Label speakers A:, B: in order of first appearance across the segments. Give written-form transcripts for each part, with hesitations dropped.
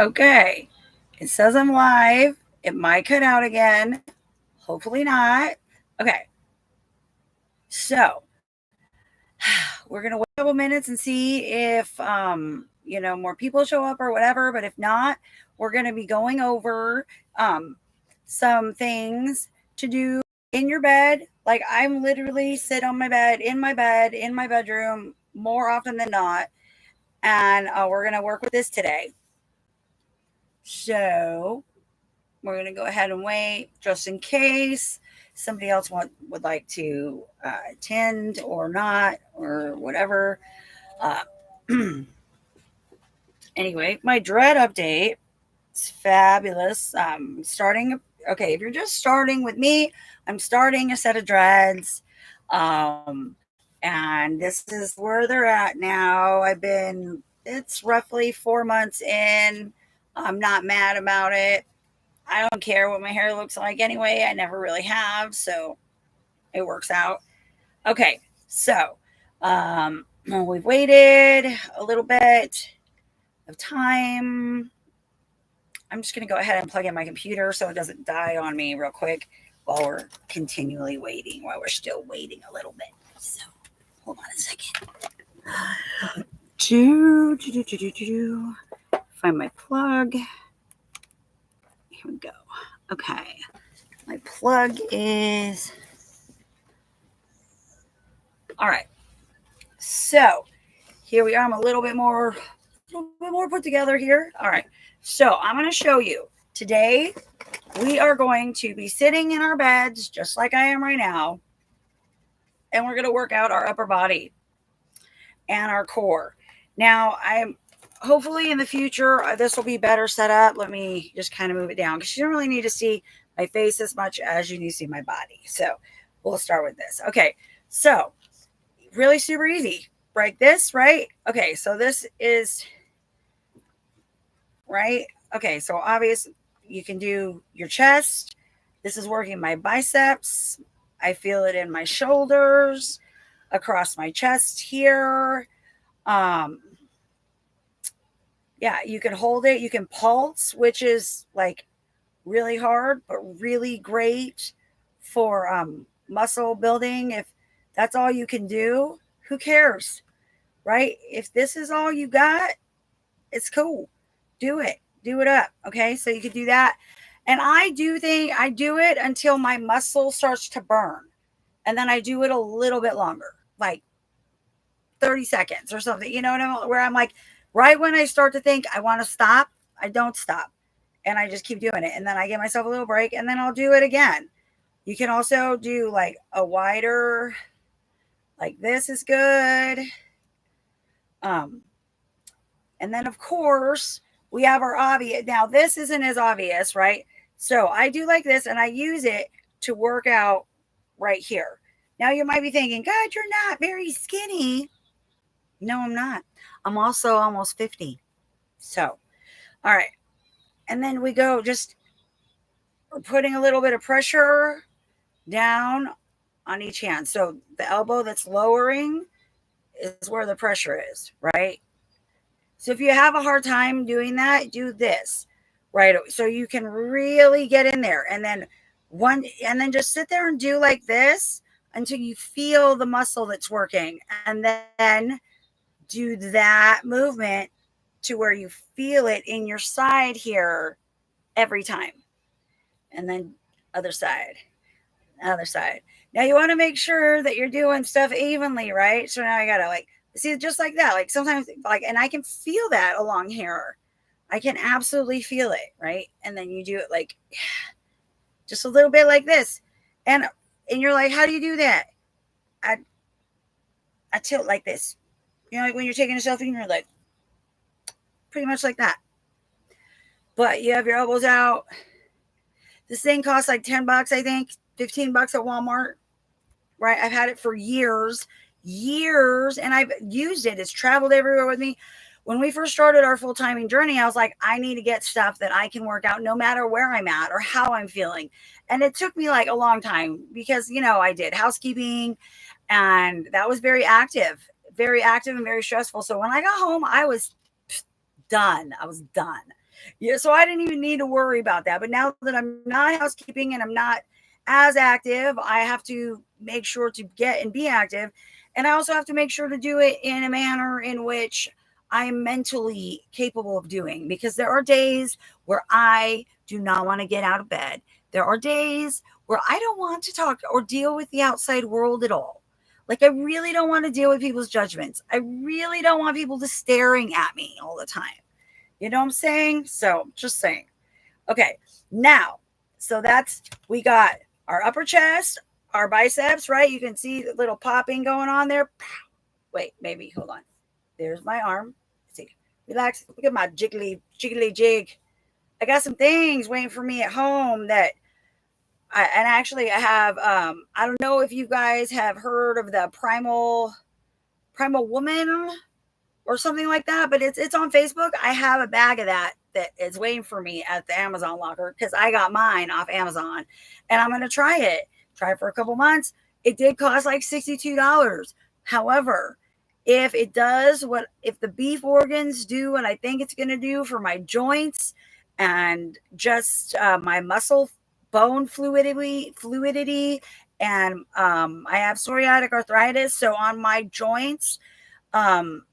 A: Okay. It says I'm live. It might cut out again. Hopefully not. Okay. So we're gonna wait a couple minutes and see if more people show up or whatever. But if not, we're gonna be going over um some things to do in your bed. Like I'm literally sit on my bed, in my bedroom more often than not. And we're gonna work with this today. So we're going to go ahead and wait just in case somebody else would like to attend or not or whatever. Uh, anyway, my dread update is fabulous. Starting, okay, if you're just starting with me, I'm starting a set of dreads. And this is where they're at now. It's roughly 4 months in. I'm not mad about it. I don't care what my hair looks like anyway. I never really have, so it works out. Okay, so we've waited a little bit of time. I'm just going to go ahead and plug in my computer so it doesn't die on me real quick while we're continually waiting, while we're still waiting a little bit. So hold on a second. Find my plug. Here we go. Okay. My plug is all right. So here we are. I'm a little bit more put together here. All right. So I'm going to show you today. We are going to be sitting in our beds just like I am right now, and we're going to work out our upper body and our core. Now, I'm hopefully in the future this will be better set up. Let me just kind of move it down because you don't really need to see my face as much as you need to see my body. So we'll start with this. Okay. So really super easy. Like this, right? Okay, so this is right. Okay, so obvious you can do your chest. This is working my biceps. I feel it in my shoulders, across my chest here. Um, yeah, you can hold it. You can pulse, which is like really hard, but really great for muscle building. If that's all you can do, who cares? Right? If this is all you got, it's cool. Do it. Do it up. Okay. So you could do that. And I do it until my muscle starts to burn. And then I do it a little bit longer, like 30 seconds or something, where I'm like, right when I start to think I want to stop, I don't stop. And I just keep doing it. And then I give myself a little break and then I'll do it again. You can also do like a wider, like this is good. Um, And then, of course, we have our obvious. Now, this isn't as obvious, right? So I do like this and I use it to work out right here. Now, you might be thinking, God, you're not very skinny. No, I'm not. I'm also almost 50. So, all right. And then we go just putting a little bit of pressure down on each hand. So the elbow that's lowering is where the pressure is, right? So if you have a hard time doing that, do this, right? So you can really get in there and then just sit there and do like this until you feel the muscle that's working. And then do that movement to where you feel it in your side here every time. And then other side, other side. Now you want to make sure that you're doing stuff evenly, right? So now I gotta like see just like that. Like sometimes like and I can feel that along here. I can absolutely feel it, right? And then you do it like just a little bit like this. And you're like, how do you do that? I I tilt like this. Like when you're taking a selfie and you're like pretty much like that. But you have your elbows out. This thing costs like $10, I think, $15 at Walmart. Right? I've had it for years, and I've used it. It's traveled everywhere with me. When we first started our full timing journey, I was like, I need to get stuff that I can work out no matter where I'm at or how I'm feeling. And it took me like a long time because, I did housekeeping and that was very active and very stressful. So when I got home, I was done. I was done. Yeah, so I didn't even need to worry about that. But now that I'm not housekeeping and I'm not as active, I have to make sure to get and be active. And I also have to make sure to do it in a manner in which I'm mentally capable of doing, because there are days where I do not want to get out of bed. There are days where I don't want to talk or deal with the outside world at all. Like, I really don't want to deal with people's judgments. I really don't want people just staring at me all the time. You know what I'm saying? So just saying. Okay, now, so that's, we got our upper chest, our biceps, right? You can see the little popping going on there. Wait, maybe, hold on. There's my arm. Let's see, relax. Look at my jiggly, jiggly jig. I got some things waiting for me at home that and actually I have, I don't know if you guys have heard of the primal woman or something like that, but it's on Facebook. I have a bag of that is waiting for me at the Amazon locker because I got mine off Amazon, and I'm gonna try it. Try it for a couple months. It did cost like $62. However, if the beef organs do what I think it's gonna do for my joints and just my muscle bone fluidity, and I have psoriatic arthritis, so on my joints, um,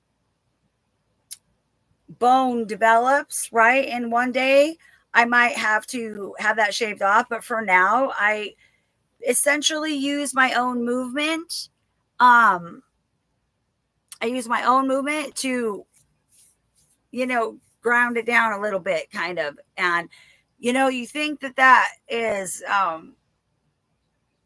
A: bone develops, right? And one day I might have to have that shaved off. But for now, I essentially use my own movement. Um, I use my own movement to, ground it down a little bit, kind of. And, you think that is,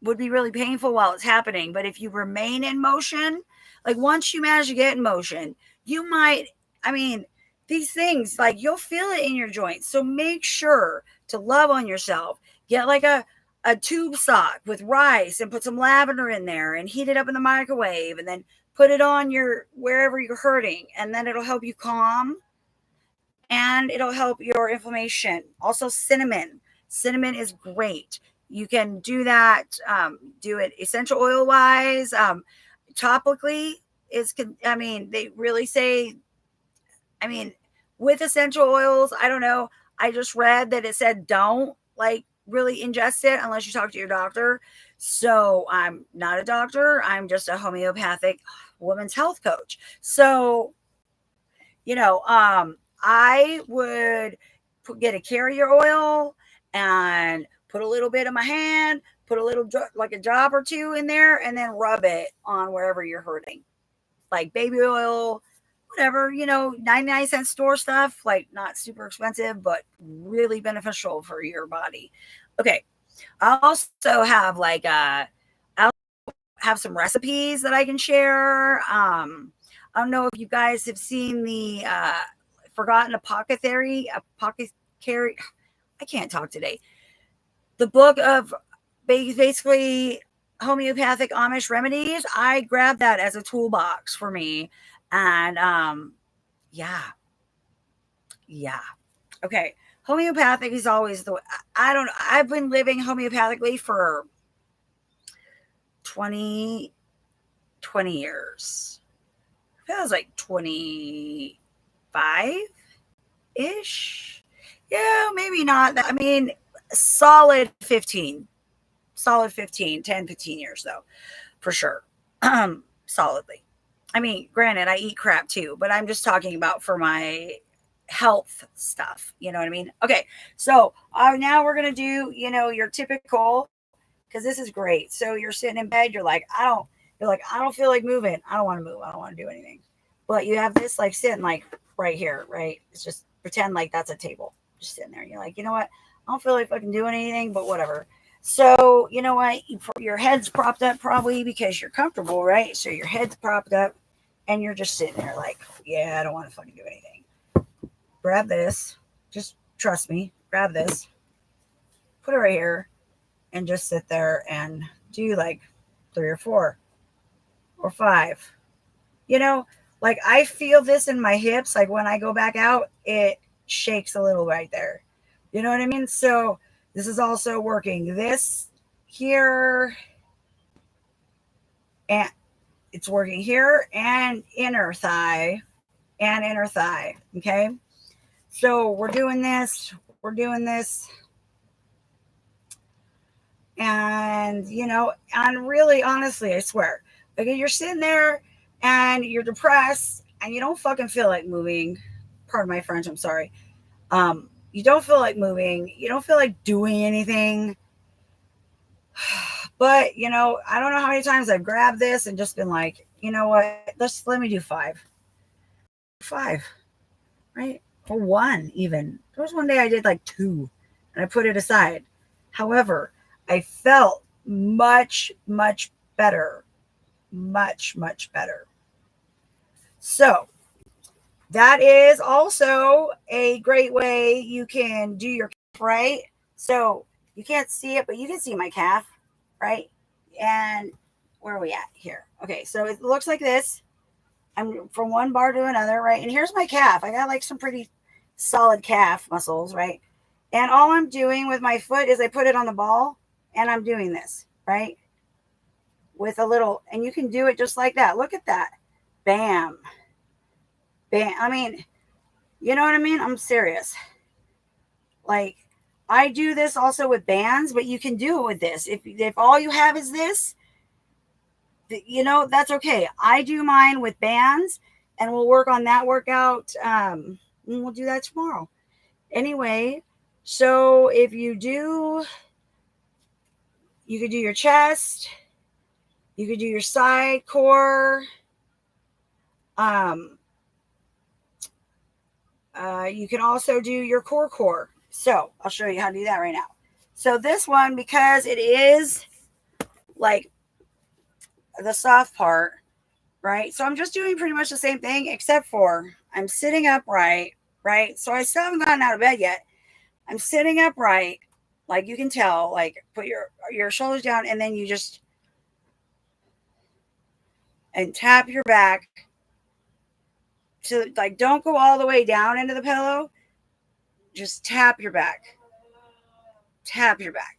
A: would be really painful while it's happening. But if you remain in motion, like once you manage to get in motion, you might, I mean, these things, like you'll feel it in your joints. So make sure to love on yourself. Get like a tube sock with rice and put some lavender in there and heat it up in the microwave, and then put it on your wherever you're hurting, and then it'll help you calm and it'll help your inflammation. Also, cinnamon. Cinnamon is great. You can do that. Do it essential oil wise. Topically is. I mean, they really say. I mean, with essential oils, I don't know. I just read that it said don't like really ingest it unless you talk to your doctor. So I'm not a doctor. I'm just a homeopathic women's health coach. So I would get a carrier oil and put a little bit in my hand, put a little like a drop or two in there, and then rub it on wherever you're hurting, like baby oil, whatever, 99-cent store stuff, like not super expensive, but really beneficial for your body. Okay. I also have I'll have some recipes that I can share. I don't know if you guys have seen the Forgotten Apothecary. I can't talk today. The book of basically homeopathic Amish remedies. I grabbed that as a toolbox for me, and yeah, yeah. Okay, homeopathic is always the. I don't. I've been living homeopathically for 20 20 years. Feels like 25 ish. Yeah, maybe not. I mean, solid 15. Solid 15, 10, 15 years though, for sure. Solidly. I mean, granted, I eat crap too, but I'm just talking about for my health stuff. You know what I mean? Okay, so now we're gonna do, your typical, because this is great. So you're sitting in bed, you're like, I don't feel like moving. I don't want to move. I don't want to do anything. But you have this like sitting like right here, right? It's just pretend like that's a table, just sitting there. You're like, you know what? I don't feel like fucking doing anything, but whatever. So you know what? Your head's propped up probably because you're comfortable, right? So your head's propped up, and you're just sitting there like, yeah, I don't want to fucking do anything. Grab this. Just trust me. Grab this. Put it right here, and just sit there and do like 3 or 4 or 5. You know, like I feel this in my hips. Like when I go back out, it shakes a little right there. You know what I mean? So this is also working this here, and it's working here and inner thigh and inner thigh. Okay. So we're doing this. And, and really, honestly, I swear, like you're sitting there and you're depressed and you don't fucking feel like moving. Pardon my French, I'm sorry. You don't feel like moving. You don't feel like doing anything. But, I don't know how many times I've grabbed this and just been like, you know what? Let me do 5. 5, right? Or 1 even. There was one day I did like 2 and I put it aside. However, I felt much, much better. Much, much better. So that is also a great way you can do your calf, right? So you can't see it, but you can see my calf, right? And where are we at here? Okay, so it looks like this. I'm from one bar to another, right? And here's my calf. I got like some pretty solid calf muscles, right? And all I'm doing with my foot is I put it on the ball and I'm doing this, right? With a little, and you can do it just like that. Look at that. Bam. Bam. I mean, you know what I mean? I'm serious. Like, I do this also with bands, but you can do it with this. If all you have is this, that's okay. I do mine with bands, and we'll work on that workout. And we'll do that tomorrow. Anyway, so if you could do your chest, you could do your side core. You can also do your core. So I'll show you how to do that right now. So this one, because it is like the soft part, right? So I'm just doing pretty much the same thing, except for I'm sitting upright, right? So I still haven't gotten out of bed yet. I'm sitting upright, like you can tell, like put your shoulders down and then you just and tap your back to like don't go all the way down into the pillow. Just tap your back. Tap your back.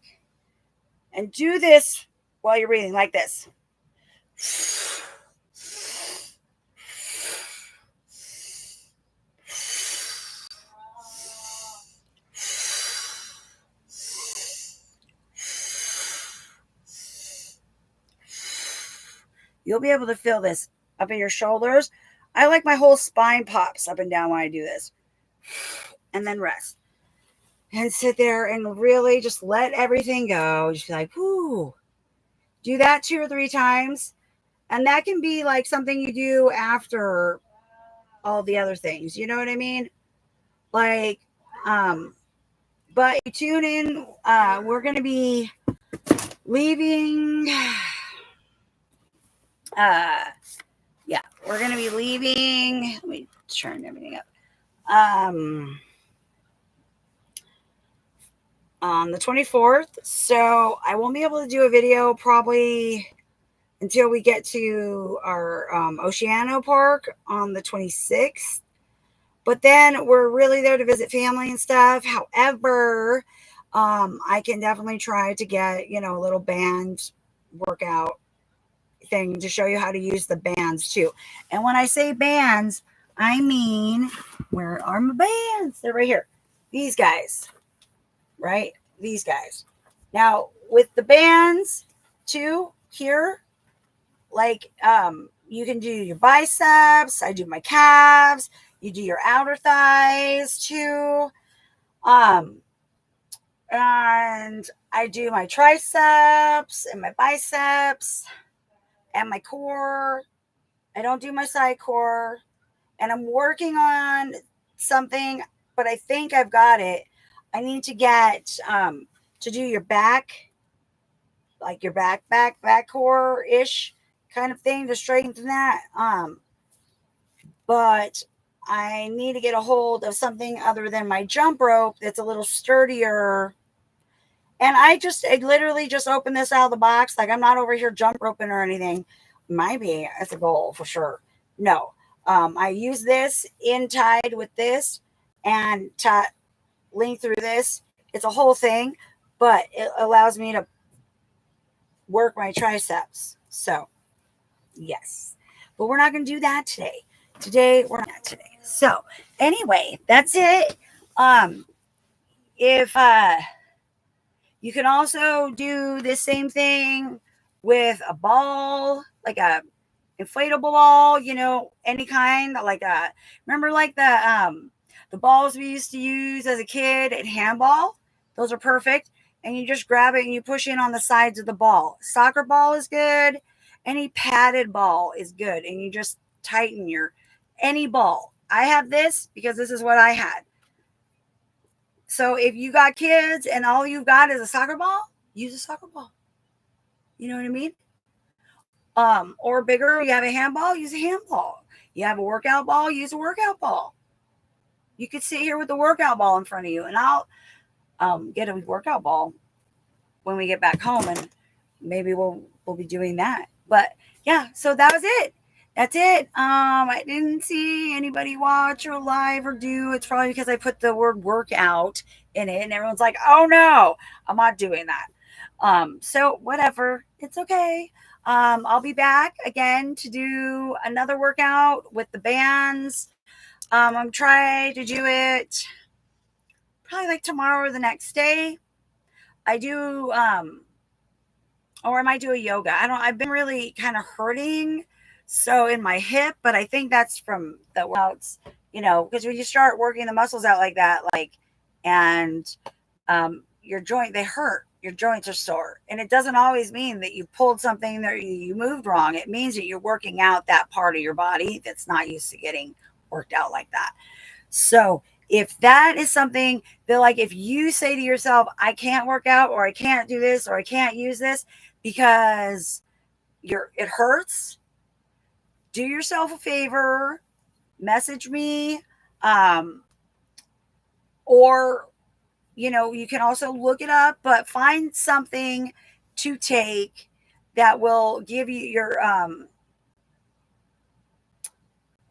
A: And do this while you're breathing like this. You'll be able to feel this up in your shoulders. I like my whole spine pops up and down when I do this. And then rest. And sit there and really just let everything go. Just be like, whoo. Do that 2 or 3 times. And that can be like something you do after all the other things. You know what I mean? Like, but tune in. We're going to be leaving. Yeah, we're going to be leaving. Let me turn everything up. On the 24th. So I won't be able to do a video probably until we get to our Oceano Park on the 26th. But then we're really there to visit family and stuff. However, I can definitely try to get, a little band workout thing to show you how to use the bands too. And when I say bands, I mean, where are my bands? They're right here. These guys, right? These guys. Now, with the bands too, here, like, you can do your biceps. I do my calves. You do your outer thighs too. And I do my triceps and my biceps and my core. I don't do my side core. And I'm working on something, but I think I've got it. I need to get to do your back, like your back core-ish kind of thing to straighten that. But I need to get a hold of something other than my jump rope that's a little sturdier. And I literally just opened this out of the box. Like I'm not over here jump roping or anything. Maybe that's a goal for sure. No. I use this in tied with this and link through this. It's a whole thing, but it allows me to work my triceps. So, yes. But we're not going to do that today. We're not today. So anyway, that's it. Um, if you can also do the same thing with a ball, like a inflatable ball, any kind, like a remember like the balls we used to use as a kid at handball? Those are perfect. And you just grab it and you push in on the sides of the ball. Soccer ball is good. Any padded ball is good. And you just tighten your any ball. I have this because this is what I had. So if you got kids and all you've got is a soccer ball, use a soccer ball. You know what I mean? Or bigger, you have a handball, use a handball. You have a workout ball, use a workout ball. You could sit here with the workout ball in front of you, and I'll get a workout ball when we get back home, and maybe we'll be doing that. But yeah, so that was it. That's it. I didn't see anybody watch or live or do. It's probably because I put the word workout in it, and everyone's like, "Oh no, I'm not doing that." So whatever, it's okay. I'll be back again to do another workout with the bands. I'm trying to do it probably like tomorrow or the next day. I do, or I might do a yoga. I don't. I've been really kind of hurting, so in my hip, but I think that's from the workouts. Because when you start working the muscles out like that, and your joint, they hurt. Your joints are sore, and it doesn't always mean that you pulled something that you moved wrong. It means that you're working out that part of your body that's not used to getting worked out like that. So if that is something that, like, if you say to yourself, I can't work out, or I can't do this, or I can't use this because it hurts, do yourself a favor, message me, um, or you can also look it up, but find something to take that will give you your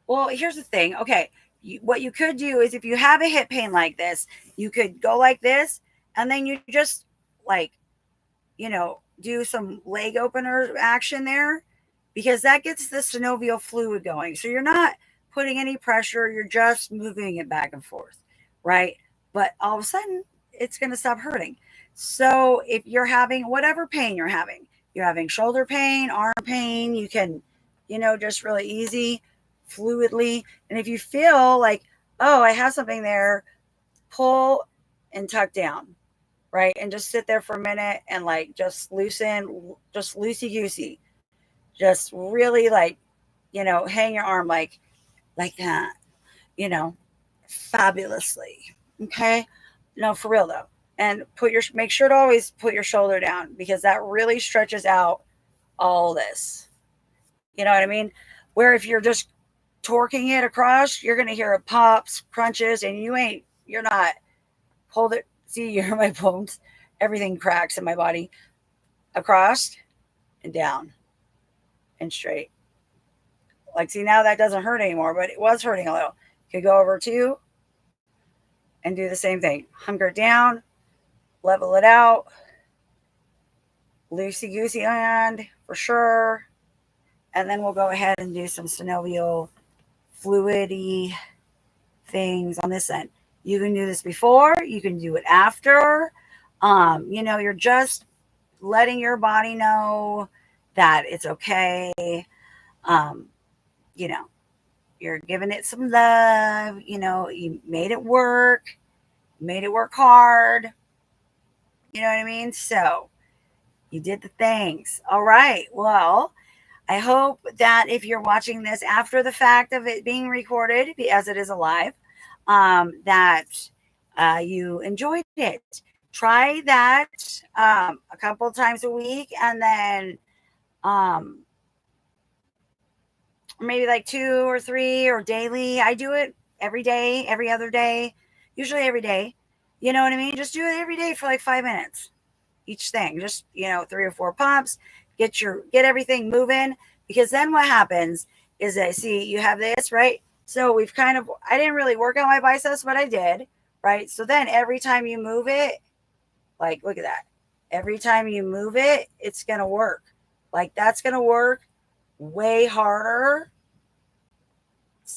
A: well, here's the thing. Okay, what you could do is, if you have a hip pain like this, you could go like this, and then you just, like, do some leg opener action there, because that gets the synovial fluid going. So you're not putting any pressure, you're just moving it back and forth, right? But all of a sudden, it's going to stop hurting. So if you're having whatever pain you're having shoulder pain, arm pain, you can, just really easy, fluidly. And if you feel like, oh, I have something there, pull and tuck down, right? And just sit there for a minute and, like, just loosen, just loosey goosey, just really, like, hang your arm like that, you know, fabulously. Okay. No, for real though. And make sure to always put your shoulder down, because that really stretches out all this. You know what I mean? Where if you're just torquing it across, you're going to hear it pops, crunches, and you're not, hold it. See, you hear my bones, everything cracks in my body, across and down and straight. Like, see, now that doesn't hurt anymore, but it was hurting a little. You could go over two and do the same thing. Hunker down, level it out, loosey goosey hand for sure. And then we'll go ahead and do some synovial fluidy things on this end. You can do this before, you can do it after. You're just letting your body know that it's okay. Um, you know, you're giving it some love. You made it work hard. You know what I mean? So you did the things. All right. Well, I hope that if you're watching this after the fact of it being recorded, as it is alive, that you enjoyed it. Try that a couple of times a week, and then um, maybe like 2 or 3 or daily. I do it every day, every other day, usually every day. You know what I mean? Just do it every day for like 5 minutes each thing. Just 3 or 4 pumps. Get everything moving, because then what happens is that, see, you have this, right? So I didn't really work on my biceps, but I did, right? So then every time you move it, like, look at that. Every time you move it, it's gonna work. Like, that's gonna work way harder.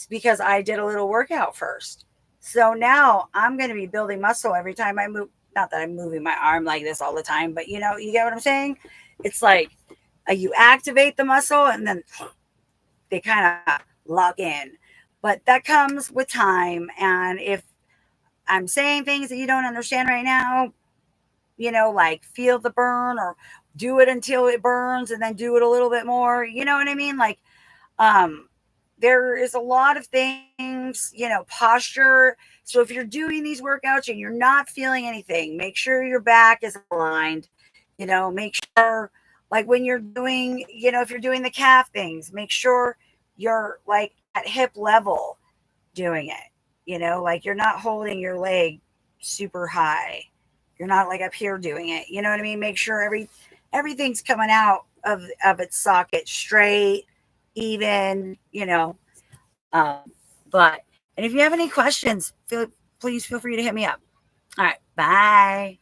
A: because I did a little workout first. So now I'm going to be building muscle every time I move. Not that I'm moving my arm like this all the time, but you get what I'm saying? It's like you activate the muscle and then they kind of lock in. But that comes with time. And if I'm saying things that you don't understand right now, like feel the burn or do it until it burns and then do it a little bit more. You know what I mean? Like, um, there is a lot of things, posture. So if you're doing these workouts and you're not feeling anything, make sure your back is aligned. Make sure, like when you're doing, if you're doing the calf things, make sure you're like at hip level doing it. Like you're not holding your leg super high. You're not like up here doing it. You know what I mean? Make sure everything's coming out of its socket straight, even, um, but and if you have any questions, please feel free to hit me up. All right, bye.